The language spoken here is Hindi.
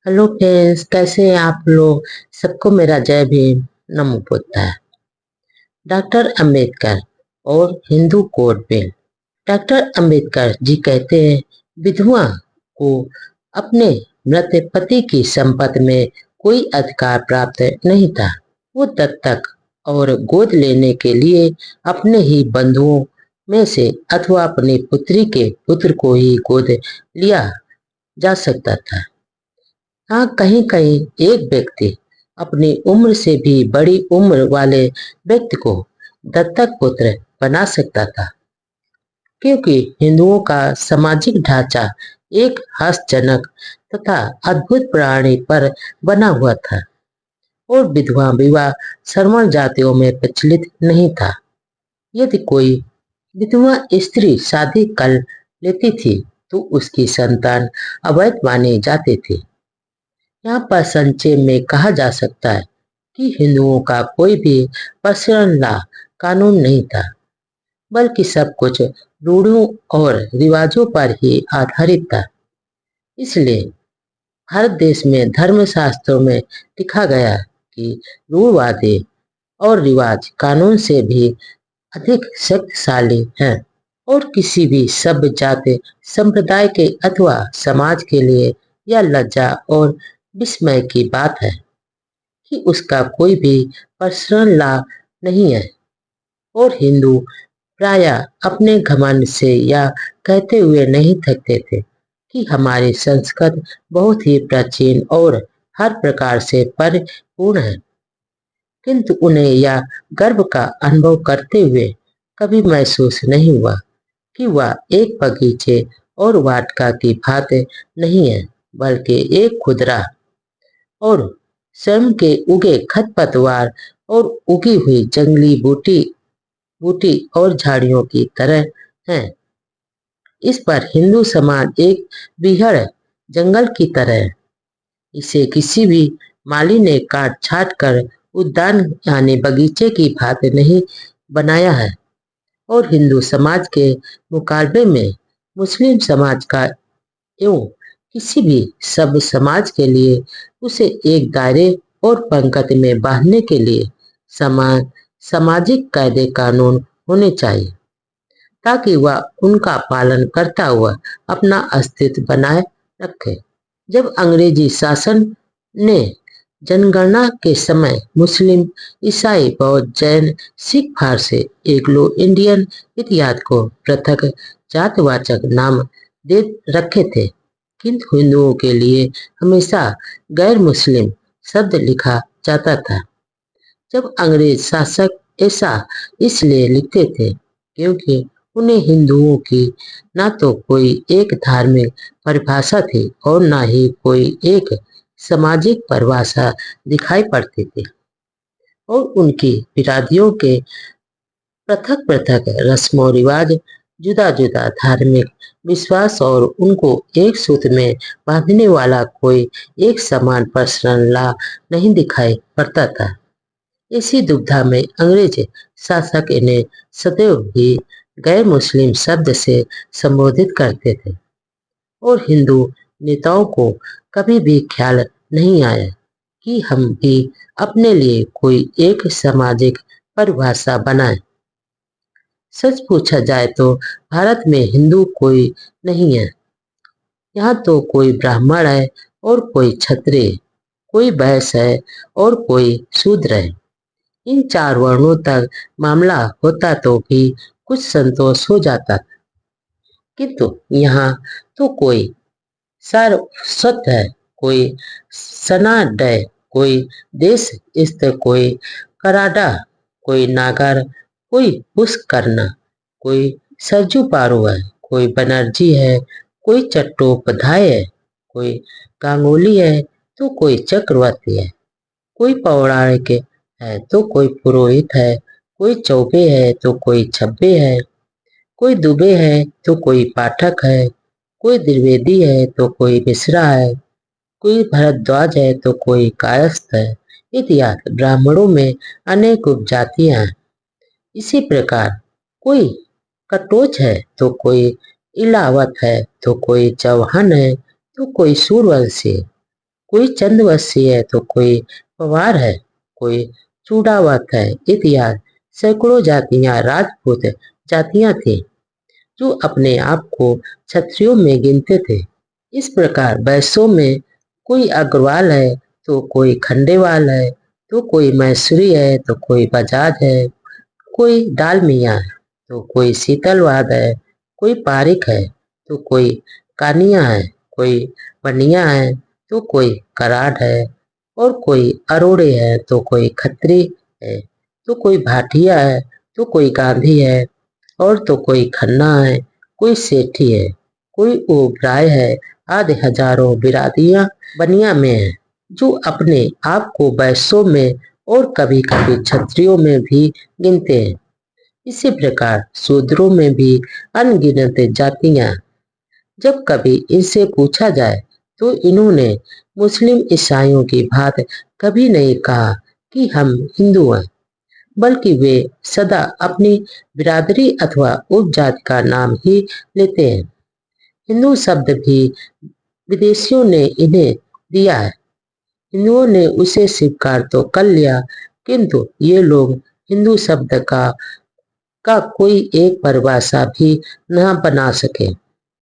हेलो फ्रेंड्स, कैसे हैं आप लोग। सबको मेरा जय भीम। नमो बुद्धाय। डॉक्टर अंबेडकर और Hindu code bill. Doctor Ambedkar ji कहते हैं, विधवा को अपने मृत पति की संपत्ति में कोई अधिकार प्राप्त नहीं था। वो दत्तक और गोद लेने के लिए अपने ही बंधुओं में से अथवा अपनी पुत्री के पुत्र को ही गोद लिया जा सकता था। हाँ, कहीं कहीं एक व्यक्ति अपनी उम्र से भी बड़ी उम्र वाले व्यक्ति को दत्तक पुत्र बना सकता था, क्योंकि हिंदुओं का सामाजिक ढांचा एक हास्यजनक तथा अद्भुत प्राणी पर बना हुआ था और विधवा विवाह सर्वण जातियों में प्रचलित नहीं था। यदि कोई विधवा स्त्री शादी कर लेती थी तो उसकी संतान अवैध मानी जाती थी। यहाँ पर संक्षेप में कहा जा सकता है कि हिंदुओं का कोई भी पर्सनल लॉ कानून नहीं था, बल्कि सब कुछ रूढ़ियों और रिवाजों पर ही आधारित था। इसलिए भारत देश में धर्मशास्त्रों में लिखा गया कि रूढ़वादी और रिवाज कानून से भी अधिक शक्तिशाली हैं और किसी भी सभ्य जाति संप्रदाय के अथवा समाज के लिए यह लज्जा और विस्मय की बात है कि उसका कोई भी पर्सनल लॉ नहीं है। और हिंदू प्रायः अपने घमंड से यह कहते हुए नहीं थकते थे कि हमारी संस्कृति बहुत ही प्राचीन और हर प्रकार से परिपूर्ण है, किंतु उन्हें यह गर्व का अनुभव करते हुए कभी महसूस नहीं हुआ कि वह एक बगीचे और वाटिका की भांति नहीं है, बल्कि एक खुदरा और स्वयं के उगे खरपतवार और उगी हुई जंगली बूटी बूटी और झाड़ियों की तरह हैं। इस पर हिंदू समाज एक बीहड़ जंगल की तरह है। इसे किसी भी माली ने काट छाट कर उद्यान यानी बगीचे की भांति नहीं बनाया है। और हिंदू समाज के मुकाबले में मुस्लिम समाज का एवं किसी भी सभ्य समाज के लिए उसे एक दायरे और पंक्ति में बांधने के लिए समान सामाजिक कायदे कानून होने चाहिए, ताकि वह उनका पालन करता हुआ अपना अस्तित्व बनाए रखे। जब अंग्रेजी शासन ने जनगणना के समय मुस्लिम, ईसाई, बौद्ध, जैन, सिख, फारसी, एग्लो इंडियन इत्यादि को पृथक जातवाचक नाम दे रखे थे, किंतु हिंदुओं के लिए हमेशा गैर मुस्लिम शब्द लिखा जाता था। जब अंग्रेज शासक ऐसा इसलिए लिखते थे क्योंकि उन्हें हिंदुओं की न तो कोई एक धार्मिक परिभाषा थी और न ही कोई एक सामाजिक परिभाषा दिखाई पड़ती थी, और उनकी बिरादियों के पृथक पृथक रस्मों रिवाज, जुदा जुदा धार्मिक विश्वास और उनको एक सूत्र में बांधने वाला कोई एक समान पर्सनल लॉ नहीं दिखाई पड़ता था। इसी दुविधा में अंग्रेज शासक इन्हें सदैव ही गैर मुस्लिम शब्द से संबोधित करते थे और हिंदू नेताओं को कभी भी ख्याल नहीं आया कि हम भी अपने लिए कोई एक सामाजिक परिभाषा बनाएं। सच पूछा जाए तो भारत में हिंदू कोई नहीं है। यहाँ तो कोई ब्राह्मण है और कोई क्षत्रिय, कोई वैश्य है और कोई शूद्र है। इन चार वर्णों तक मामला होता तो भी कुछ संतोष हो जाता, किंतु यहाँ तो कोई सारस्वत है, कोई सनाडय, कोई देश स्थ, कोई कराडा, कोई नागर, कोई पुष्करना, कोई सरजू पारो है, कोई बनर्जी है, कोई चट्टोपाध्याय है, कोई गांगुली है तो कोई चक्रवर्ती है, कोई पौराणिक है तो कोई पुरोहित है, कोई चौबे है तो कोई छब्बे है, कोई दुबे है तो कोई पाठक है, कोई द्विवेदी है तो कोई मिश्रा है, कोई भरद्वाज है तो कोई कायस्थ है इत्यादि। ब्राह्मणों में अनेक उपजातियां हैं। इसी प्रकार कोई कटोच है तो कोई इलावत है तो कोई चौहान है तो कोई सूर्यवंशी है। कोई चंदवसी है तो कोई पवार है, कोई चूड़ावत है इत्यादि सैकड़ों जातियां राजपूत जातियां थी जो अपने आप को क्षत्रियों में गिनते थे। इस प्रकार वैश्यों में कोई अग्रवाल है तो कोई खंडेवाल है, तो कोई मैसूरी है तो कोई बजाज है, कोई डालमिया है तो कोई शीतलवाद है, कोई पारिक है तो कोई कानिया है, कोई बनिया है तो कोई कराड़ है, और कोई अरोड़े है तो कोई खत्री है, तो कोई भाटिया है तो कोई गांधी है, और तो कोई खन्ना है, कोई सेठी है, कोई ओबराय है, आदि हजारों बिरादियां बनिया में है जो अपने आप को वैश्यों में और कभी कभी क्षत्रियों में भी गिनते हैं। इसी प्रकार शूद्रों में भी अनगिनत जातियां। जब कभी इनसे पूछा जाए तो इन्होंने मुस्लिम ईसाइयों की बात कभी नहीं कहा कि हम हिंदू हैं, बल्कि वे सदा अपनी बिरादरी अथवा उपजाति का नाम ही लेते हैं। हिंदू शब्द भी विदेशियों ने इन्हें दिया है। हिंदुओं ने उसे स्वीकार तो कर लिया, किंतु ये लोग हिंदू शब्द का कोई एक परिभाषा भी न बना सके।